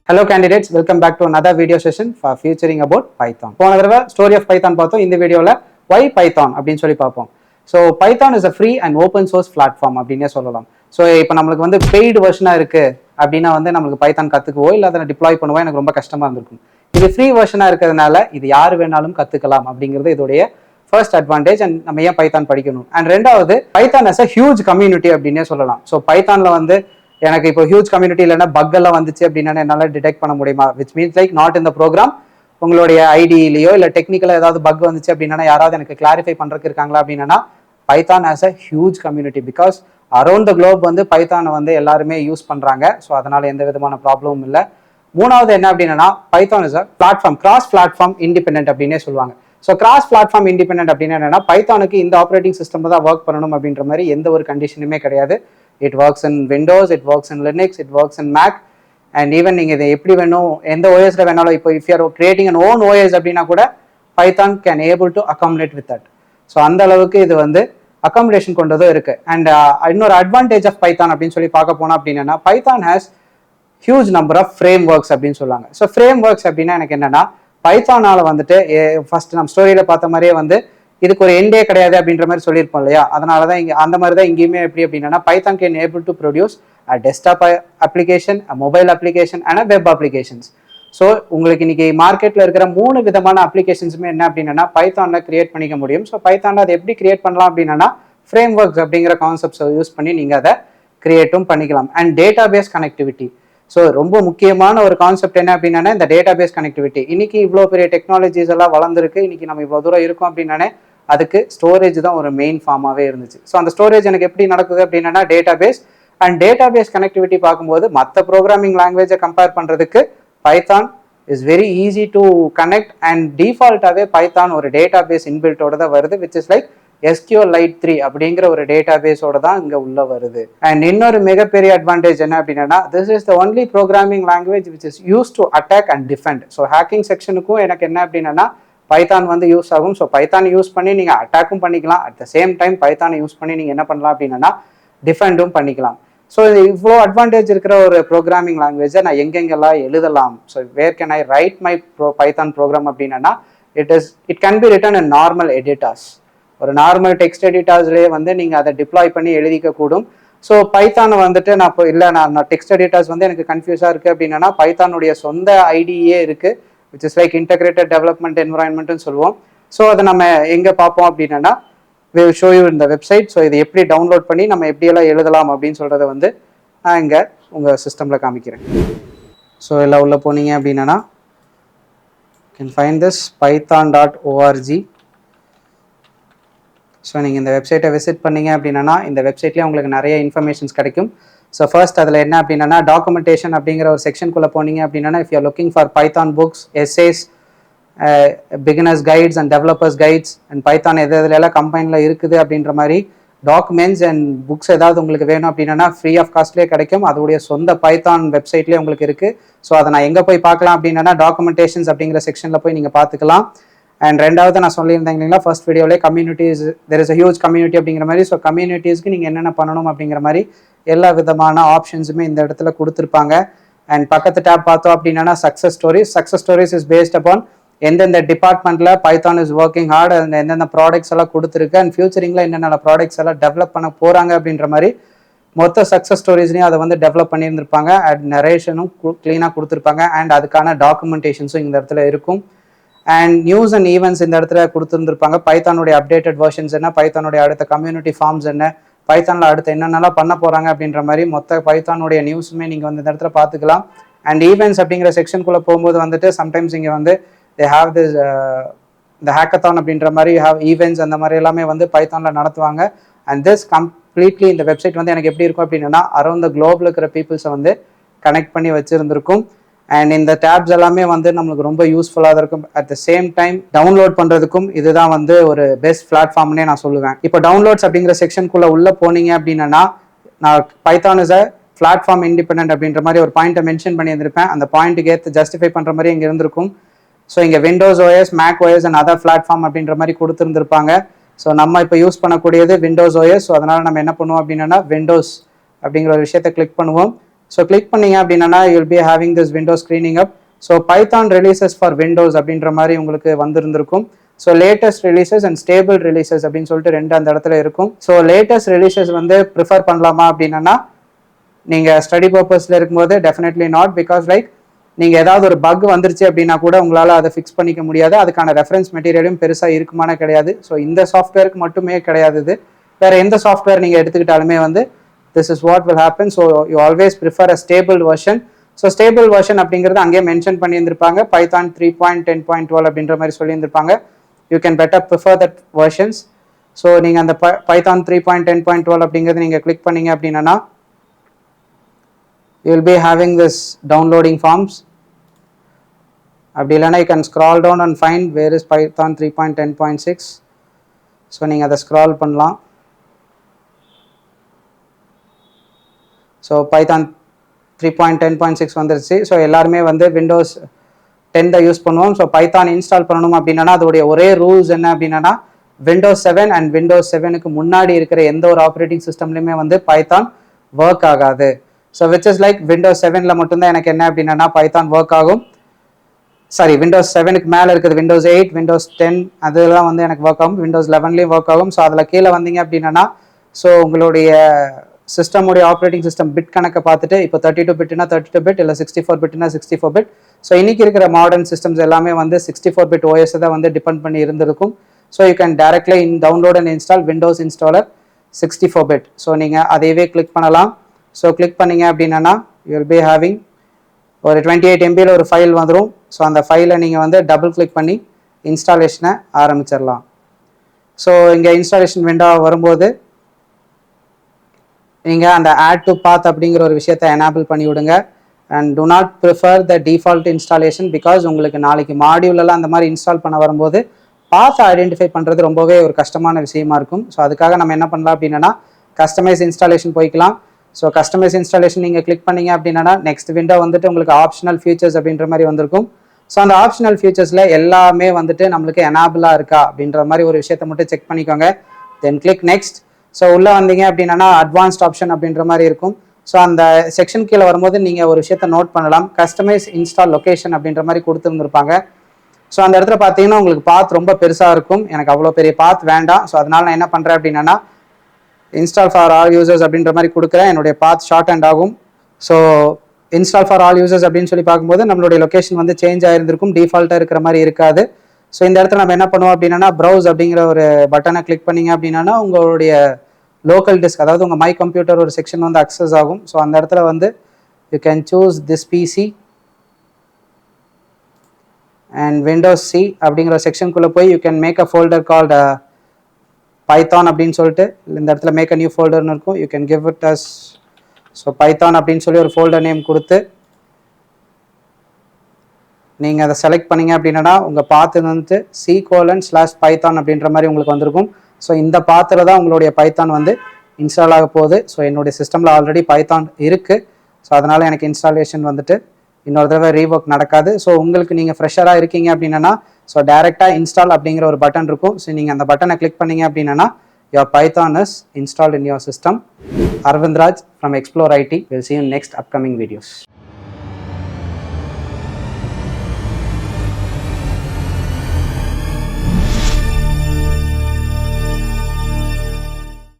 Hello candidates, welcome back to another video session for featuring about Python. போன தடவை story of Python பார்த்தோம். இந்த வீடியோல why Python அப்படின்னு சொல்லி பார்ப்போம். So Python is a free and open source platform அப்படின்னே சொல்லலாம். ஸோ இப்போ நம்மளுக்கு வந்து பெய்டு வெர்ஷனாக இருக்கு அப்படின்னா வந்து நம்மளுக்கு பைத்தான் கற்றுக்குவோ இல்லை அதை டிப்ளாய் பண்ணுவோ எனக்கு ரொம்ப கஷ்டமாக இருந்திருக்கும். இது ஃப்ரீ வெர்ஷனாக இருக்கிறதுனால இது யார் வேணாலும் கற்றுக்கலாம் அப்படிங்கிறது இதோடைய ஃபர்ஸ்ட் அட்வான்டேஜ். அண்ட் நம்ம ஏன் பைத்தான் படிக்கணும். அண்ட் ரெண்டாவது Python as a huge community அப்படின்னே சொல்லலாம். ஸோ பைத்தானில் வந்து எனக்கு இப்போ ஹியூஜ் கம்யூனிட்டி இல்லைன்னா பக் எல்லாம் வந்துச்சு அப்படின்னா என்னால் டிடெக்ட் பண்ண முடியுமா, விச் மீன்ஸ் லைக் நாட் இந்த ப்ரோக்ராம் உங்களுடைய ஐடியிலையோ இல்லை டெக்னிக்கலாக ஏதாவது பக் வந்துச்சு அப்படின்னா யாராவது எனக்கு கிளாரிஃபை பண்ணுறதுக்கு இருக்காங்களா அப்படின்னா Python as a huge community. Because around the Globe வந்து பைத்தானை வந்து எல்லாருமே யூஸ் பண்ணுறாங்க. ஸோ அதனால எந்த விதமான ப்ராப்ளமும் இல்லை. மூணாவது என்ன அப்படின்னா Python is a platform, cross platform independent அப்படின்னே சொல்லுவாங்க. ஸோ கிராஸ் பிளாட்ஃபார்ம் இண்டிபெண்டன்ட் அப்படின்னா என்னன்னா பைத்தானுக்கு இந்த ஆப்ரேட்டிங் சிஸ்டம் தான் ஒர்க் பண்ணணும் அப்படின்ற மாதிரி எந்த ஒரு கண்டிஷனுமே கிடையாது. It works in Windows, it works in Linux, it works in Mac, and even நீங்க இதை எப்படி வேணும் எந்த OSல வேணாலும் இப்போ if you are creating an own OS அப்படின்னா கூட Python can able to accommodate with that. So அந்த அளவுக்கு இது வந்து அக்காமடேஷன் கொண்டதும் இருக்கு. அண்ட் இன்னொரு அட்வான்டேஜ் ஆஃப் பைத்தான் அப்படின்னு சொல்லி பார்க்க போனோம் அப்படின்னா Python has huge number of frameworks அப்படின்னு சொல்லுவாங்க. ஸோ ஃப்ரேம் ஒர்க்ஸ் அப்படின்னா எனக்கு என்னன்னா பைத்தானால வந்துட்டு ஃபர்ஸ்ட் நம்ம ஸ்டோரியில பார்த்த மாதிரியே வந்து இதுக்கு ஒரு எண்டே கிடையாது அப்படின்ற மாதிரி சொல்லியிருப்போம் இல்லையா. அதனால தான் இங்கே அந்த மாதிரி தான் இங்கேயுமே எப்படி அப்படின்னா Python can able to produce a desktop application, a mobile application and a web applications. So உங்களுக்கு இன்னைக்கு மார்க்கெட்டில் இருக்கிற 3 விதமான அப்ளிகேஷன்ஸுமே என்ன அப்படின்னா பைத்தானில் கிரியேட் பண்ணிக்க முடியும். ஸோ பைத்தானில் அதை எப்படி கிரியேட் பண்ணலாம் அப்படின்னா ஃப்ரேம் ஒர்க்ஸ் அப்படிங்கிற கான்செப்ட்ஸை யூஸ் பண்ணி நீங்கள் அதை கிரியேட்டும் பண்ணிக்கலாம். And data base connectivity. So ரொம்ப முக்கியமான ஒரு கான்செப்ட் என்ன அப்படின்னா இந்த டேட்டா பேஸ் கனெக்டிவிட்டி. இன்னைக்கு இவ்வளோ பெரிய டெக்னாலஜிஸ் எல்லாம் வளர்ந்துருக்கு. இன்னைக்கு நம்ம இவ்வளோ தூரம் இருக்கோம் அப்படின்னாலே அதுக்கு ஸ்டோரேஜ் தான் ஒரு மெயின் ஃபார்மாகவே இருந்துச்சு. ஸோ அந்த ஸ்டோரேஜ் எனக்கு எப்படி நடக்குது அப்படின்னா data base. And data base connectivity பார்க்கும்போது மற்ற ப்ரோக்ராமிங் லாங்குவேஜை கம்பேர் பண்ணுறதுக்கு Python is very easy to connect. And டிஃபால்ட்டாகவே பைத்தான் ஒரு டேட்டா பேஸ் இன்பில்ட்டோட தான் வருது, விச் இஸ் லைக் SQLite 3 அப்படிங்கிற ஒரு டேட்டா பேஸோட தான் இங்கே உள்ள வருது. அண்ட் இன்னொரு மிகப்பெரிய அட்வான்டேஜ் என்ன அப்படின்னா this is the only programming language which is use to attack and defend. So hacking செக்ஷனுக்கும் எனக்கு என்ன அப்படின்னா பைத்தான் வந்து யூஸ் ஆகும். ஸோ பைத்தான் யூஸ் பண்ணி நீங்கள் அட்டாக்கும் பண்ணிக்கலாம். அட் த சேம் டைம் பைத்தானை யூஸ் பண்ணி நீங்கள் என்ன பண்ணலாம் அப்படின்னா டிஃபெண்டும் பண்ணிக்கலாம். ஸோ இவ்வளோ அட்வான்டேஜ் இருக்கிற ஒரு ப்ரோக்ராமிங் லாங்குவேஜை நான் எங்கெங்கெல்லாம் எழுதலாம், so where can I write my Python program அப்படின்னா it can be written in normal editors. ஒரு நார்மல் டெக்ஸ்ட் எடிட்டர்ஸ்லேயே வந்து நீங்கள் அதை டிப்ளாய் பண்ணி எழுதிக்க கூடும். ஸோ பைத்தானை வந்துட்டு நான் இப்போ இல்லை நான் டெக்ஸ்ட் எடிட்டர்ஸ் வந்து எனக்கு கன்ஃபியூஸாக இருக்குது அப்படின்னா பைத்தானுடைய சொந்த ஐடியே இருக்குது, which is like integrated development environment ன்னு சொல்லுவோம். ஸோ அதை நம்ம எங்கே பார்ப்போம் அப்படின்னா we will show you in the website. So இதை எப்படி டவுன்லோட் பண்ணி நம்ம எப்படியெல்லாம் எழுதலாம் அப்படின்னு சொல்கிறத வந்து நான் இங்கே உங்கள் சிஸ்டமில் காமிக்கிறேன். ஸோ எல்லாம் உள்ளே போனீங்க அப்படின்னா can find this python.org. So நீங்கள் இந்த வெப்சைட்டை விசிட் பண்ணீங்க அப்படின்னா இந்த வெப்சைட்லேயே உங்களுக்கு நிறைய இன்ஃபர்மேஷன்ஸ் கிடைக்கும். ஸோ ஃபர்ஸ்ட் அதில் என்ன அப்படின்னா டாக்குமெண்டேஷன் அப்படிங்கிற ஒரு செக்ஷனுக்குள்ளே போனீங்க அப்படின்னா if you are looking for Python books, essays, beginners guides and developers guides and Python எல்லாம் கம்பைனில் இருக்குது அப்படின்ற மாதிரி டாக்குமெண்ட்ஸ் அண்ட் புக்ஸ் ஏதாவது உங்களுக்கு வேணும் அப்படின்னா ஃப்ரீ ஆஃப் காஸ்ட்லேயே கிடைக்கும். அதோடைய சொந்த பைத்தான் வெப்சைட்லேயே உங்களுக்கு இருக்குது. ஸோ அதை நான் எங்கே போய் பார்க்கலாம் அப்படின்னா டாக்குமெண்டேஷன்ஸ் அப்படிங்கிற செக்ஷனில் போய் நீங்கள் பார்த்துக்கலாம். அண்ட் ரெண்டாவது நான் சொல்லியிருந்தேன் இல்லைங்களா ஃபர்ஸ்ட் வீடியோவிலே communities, there is a huge community அப்படிங்கிற மாதிரி. ஸோ கம்யூனிட்டிஸ்க்கு நீங்கள் என்னென்ன பண்ணணும் அப்படிங்கிற மாதிரி எல்லா விதமான ஆப்ஷன்ஸுமே இந்த இடத்துல கொடுத்துருப்பாங்க. அண்ட் பக்கத்து டேப் பார்த்தோம் அப்படின்னா success stories. Success stories is based upon எந்தெந்த டிபார்ட்மெண்ட்டில் பைத்தான் இஸ் ஒர்க்கிங் ஹார்ட், அந்த எந்தெந்த ப்ராடக்ட்ஸ் எல்லாம் கொடுத்துருக்கு அண்ட் ஃபியூச்சரிங்கில் என்னென்ன ப்ராடக்ட்ஸ் எல்லாம் டெவலப் பண்ண போகிறாங்க அப்படின்ற மாதிரி மொத்த சக்ஸஸ் ஸ்டோரிஸ்லையும் அதை வந்து டெவலப் பண்ணியிருந்திருப்பாங்க. அண்ட் நரேஷனும் க்ளீனாக கொடுத்துருப்பாங்க. அண்ட் அதுக்கான டாக்குமெண்டேஷன்ஸும் இந்த இடத்துல இருக்கும். அண்ட் நியூஸ் அண்ட் ஈவெண்ட்ஸ் இந்த இடத்துல கொடுத்துருந்துருப்பாங்க. பைத்தானுடைய அப்டேட்டட் வெர்ஷன்ஸ் என்ன, பைத்தானுடைய அடுத்த கம்யூனிட்டி ஃபார்ம்ஸ் என்ன, பைத்தானில் அடுத்து என்னென்னலாம் பண்ண போகிறாங்க அப்படின்ற மாதிரி மொத்த பைத்தானுடைய நியூஸுமே நீங்கள் வந்து இந்த இடத்துல பார்த்துக்கலாம். அண்ட் ஈவெண்ட்ஸ் அப்படிங்கிற செக்ஷனுக்குள்ளே போகும்போது வந்துட்டு சம்டைம்ஸ் இங்கே வந்து தே ஹாவ் திஸ் இந்த ஹேக்கத்தான் அப்படின்ற மாதிரி ஹாவ் ஈவெண்ட்ஸ் அந்த மாதிரி எல்லாமே வந்து பைத்தானில் நடத்துவாங்க. அண்ட் திஸ் கம்ப்ளீட்லி இந்த வெப்சைட் வந்து எனக்கு எப்படி இருக்கும் அப்படின்னா அரௌண்ட் த குளோபில் இருக்கிற பீப்புள்ஸை வந்து கனெக்ட் பண்ணி வச்சுருந்துருக்கும். அண்ட் இந்த டேப்ஸ் எல்லாமே வந்து நம்மளுக்கு ரொம்ப யூஸ்ஃபுல்லாக இருக்கும். At the same time download பண்ணுறதுக்கும் இதுதான் வந்து ஒரு பெஸ்ட் பிளாட்ஃபார்ம்னே நான் சொல்லுவேன். இப்போ டவுன்லோட்ஸ் அப்படிங்கிற செக்ஷனுக்குள்ளே உள்ளே போனீங்க அப்படின்னா நான் Python is a platform independent அப்படின்ற மாதிரி ஒரு பாயிண்ட்டை மென்ஷன் பண்ணியிருந்திருப்பேன். அந்த பாயிண்ட்டுக்கு ஏற்று ஜஸ்டிஃபை பண்ணுற மாதிரி இங்கே இருந்திருக்கும். ஸோ இங்கே Windows OS, Mac OS and other platform அப்படின்ற மாதிரி கொடுத்துருந்துருப்பாங்க. ஸோ நம்ம இப்போ யூஸ் பண்ணக்கூடியது விண்டோஸ் OS. ஸோ அதனால் நம்ம என்ன பண்ணுவோம் அப்படின்னா விண்டோஸ் அப்படிங்கிற ஒரு விஷயத்தை கிளிக் பண்ணுவோம். ஸோ கிளிக் பண்ணீங்க அப்படின்னா you will be having this window screening up. So Python releases for Windows அப்படின்ற மாதிரி உங்களுக்கு வந்திருந்திருக்கும். So latest releases and stable releases அப்படின்னு சொல்லிட்டு ரெண்டு அந்த இடத்துல இருக்கும். ஸோ லேட்டஸ்ட் ரிலீசஸ் வந்து ப்ரிஃபர் பண்ணலாமா அப்படின்னா நீங்கள் ஸ்டடி பர்பஸில் இருக்கும்போது டெஃபினெட்லி நாட், பிகாஸ் லைக் நீங்கள் ஏதாவது ஒரு பக் வந்துருச்சு அப்படின்னா கூட உங்களால் அதை ஃபிக்ஸ் பண்ணிக்க முடியாது. அதுக்கான ரெஃபரன்ஸ் மெட்டீரியலும் பெருசாக இருக்குமான கிடையாது. ஸோ இந்த சாஃப்ட்வேருக்கு மட்டுமே கிடையாது இது, வேறு எந்த சாஃப்ட்வேர் நீங்கள் எடுத்துக்கிட்டாலுமே வந்து this is what will happen. So you always prefer a stable version. So stable version அப்படிங்கிறது அங்கேயே மென்ஷன் பண்ணியிருந்திருப்பாங்க, பைத்தான் 3.10.12 அப்படின்ற மாதிரி சொல்லியிருந்திருப்பாங்க. You can better prefer that versions. So நீங்கள் அந்த பைத்தான் 3.10.12 அப்படிங்கிறது நீங்கள் கிளிக் பண்ணீங்க அப்படின்னா you will be having this downloading forms. அப்படி இல்லைனா you can scroll down and find where is Python 3.10.6. So நீங்கள் அதை ஸ்க்ரால் பண்ணலாம். ஸோ பைத்தான் 3.10.6 வந்துருச்சு. ஸோ எல்லாருமே வந்து விண்டோஸ் 10 தான் யூஸ் பண்ணுவோம். ஸோ பைத்தான் இன்ஸ்டால் பண்ணணும் அப்படின்னா அதோடைய ஒரே ரூல்ஸ் என்ன அப்படின்னா விண்டோஸ் 7 அண்ட் விண்டோஸ் 7க்கு முன்னாடி இருக்கிற எந்த ஒரு ஆப்ரேட்டிங் சிஸ்டம்லையுமே வந்து பைத்தான் ஒர்க் ஆகாது. So which is like Windows 7ல் மட்டும்தான் எனக்கு என்ன அப்படின்னா பைத்தான் ஒர்க் ஆகும். சாரி, விண்டோஸ் 7க்கு மேலே இருக்குது விண்டோஸ் 8, விண்டோஸ் 10 அதெல்லாம் வந்து எனக்கு ஒர்க் ஆகும். விண்டோஸ் 11லேயும் ஒர்க் ஆகும். ஸோ அதில் கீழே வந்தீங்க அப்படின்னா ஸோ உங்களுடைய சிஸ்டமுடைய ஆப்ரேட்டிங் சிஸ்டம் பிட் கணக்கை பார்த்துட்டு இப்போ 32 பிட்னா 32 பிட், இல்லை 64 பிட்னா 64 பிட். ஸோ இன்னைக்கு இருக்கிற மாடர்ன் சிஸ்டம்ஸ் எல்லாமே வந்து 64 பிட் OS தான் வந்து டிபெண்ட் பண்ணி இருந்திருக்கும். So you can directly download and install Windows installer 64 bit. So நீங்கள் அதையவே கிளிக் பண்ணலாம். ஸோ கிளிக் பண்ணீங்க அப்படின்னா யூ வில் பி ஹேவிங் ஒரு 28 MBயில் ஒரு ஃபைல் வந்துடும். ஸோ அந்த ஃபைலை நீங்கள் வந்து டபுள் கிளிக் பண்ணி இன்ஸ்டாலேஷனை ஆரம்பிச்சிடலாம். ஸோ இங்கே இன்ஸ்டாலேஷன் விண்டோ வரும்போது நீங்கள் அந்த ஆட் டு பாத் அப்படிங்கிற ஒரு விஷயத்தை எனேபிள் பண்ணி விடுங்க. And to not prefer the default installation, because உங்களுக்கு நாளைக்கு மாடியூலெல்லாம் அந்த மாதிரி இன்ஸ்டால் பண்ண வரும்போது பாத்தை ஐடென்டிஃபை பண்ணுறது ரொம்பவே ஒரு கஷ்டமான விஷயமா இருக்கும். ஸோ அதுக்காக நம்ம என்ன பண்ணலாம் அப்படின்னா கஸ்டமைஸ் இன்ஸ்டாலேஷன் போய்க்கலாம். ஸோ கஸ்டமைஸ் இன்ஸ்டாலேஷன் நீங்கள் கிளிக் பண்ணீங்க அப்படின்னா நெக்ஸ்ட் விண்டோ வந்துட்டு உங்களுக்கு ஆப்ஷனல் ஃபியூச்சர்ஸ் அப்படின்ற மாதிரி வந்திருக்கும். ஸோ அந்த ஆப்ஷனல் ஃபியூச்சர்ஸில் எல்லாமே வந்துட்டு நம்மளுக்கு எனேபிளாக இருக்கா அப்படின்ற மாதிரி ஒரு விஷயத்தை மட்டும் செக் பண்ணிக்கோங்க. தென் கிளிக் நெக்ஸ்ட். ஸோ உள்ளே வந்தீங்க அப்படின்னா அட்வான்ஸ்ட் ஆப்ஷன் அப்படின்ற மாதிரி இருக்கும். ஸோ அந்த செக்ஷன் கீழே வரும்போது நீங்கள் ஒரு விஷயத்தை நோட் பண்ணலாம், கஸ்டமைஸ் இன்ஸ்டால் லொக்கேஷன் அப்படின்ற மாதிரி கொடுத்துருந்துருப்பாங்க. ஸோ அந்த இடத்துல பார்த்தீங்கன்னா உங்களுக்கு பாத் ரொம்ப பெருசாக இருக்கும். எனக்கு அவ்வளோ பெரிய பாத் வேண்டாம். ஸோ அதனால நான் என்ன பண்ணுறேன் அப்படின்னா இன்ஸ்டால் ஃபார் ஆல் யூசர்ஸ் அப்படின்ற மாதிரி கொடுக்குறேன். என்னுடைய பாத் ஷார்ட் அண்ட் ஆகும். So install for all users அப்படின்னு சொல்லி பார்க்கும்போது நம்மளுடைய லொக்கேஷன் வந்து சேஞ்ச் ஆகிருந்திருக்கும், டிஃபால்ட்டாக இருக்கிற மாதிரி இருக்காது. ஸோ இந்த இடத்துல நம்ம என்ன பண்ணுவோம் அப்படின்னா ப்ரௌஸ் அப்படிங்கிற ஒரு பட்டனை கிளிக் பண்ணிங்க அப்படின்னா உங்களுடைய லோக்கல் டிஸ்க், அதாவது உங்கள் மை கம்ப்யூட்டர் ஒரு செக்ஷன் வந்து அக்சஸ் ஆகும். ஸோ அந்த இடத்துல வந்து you can choose this PC and Windows C அப்படிங்கிற செக்ஷனுக்குள்ளே போய் you can make a folder called Python அப்படின்னு சொல்லிட்டு இந்த இடத்துல மேக் அ நியூ ஃபோல்டர்னு இருக்கும். You can give it as so Python அப்படின்னு சொல்லி ஒரு ஃபோல்டர் நேம் கொடுத்து நீங்கள் அதை செலக்ட் பண்ணீங்க அப்படின்னா உங்கள் பாத்து வந்து C:/Python அப்படின்ற மாதிரி உங்களுக்கு வந்திருக்கும். ஸோ இந்த பாத்தில் தான் உங்களுடைய பைத்தான் வந்து இன்ஸ்டால் ஆக போகுது. ஸோ என்னுடைய சிஸ்டமில் ஆல்ரெடி பைத்தான் இருக்குது. ஸோ அதனால் எனக்கு இன்ஸ்டாலேஷன் வந்துட்டு இன்னொரு தடவை ரீவொர்க் நடக்காது. ஸோ உங்களுக்கு நீங்கள் ஃப்ரெஷராக இருக்கீங்க அப்படின்னா ஸோ டேரெக்டாக இன்ஸ்டால் அப்படிங்கிற ஒரு பட்டன் இருக்கும். ஸோ நீங்கள் அந்த பட்டனை கிளிக் பண்ணீங்க அப்படின்னா your Python is installed in your system. Arvind Raj from Xplore IT. We'll see you in next upcoming videos.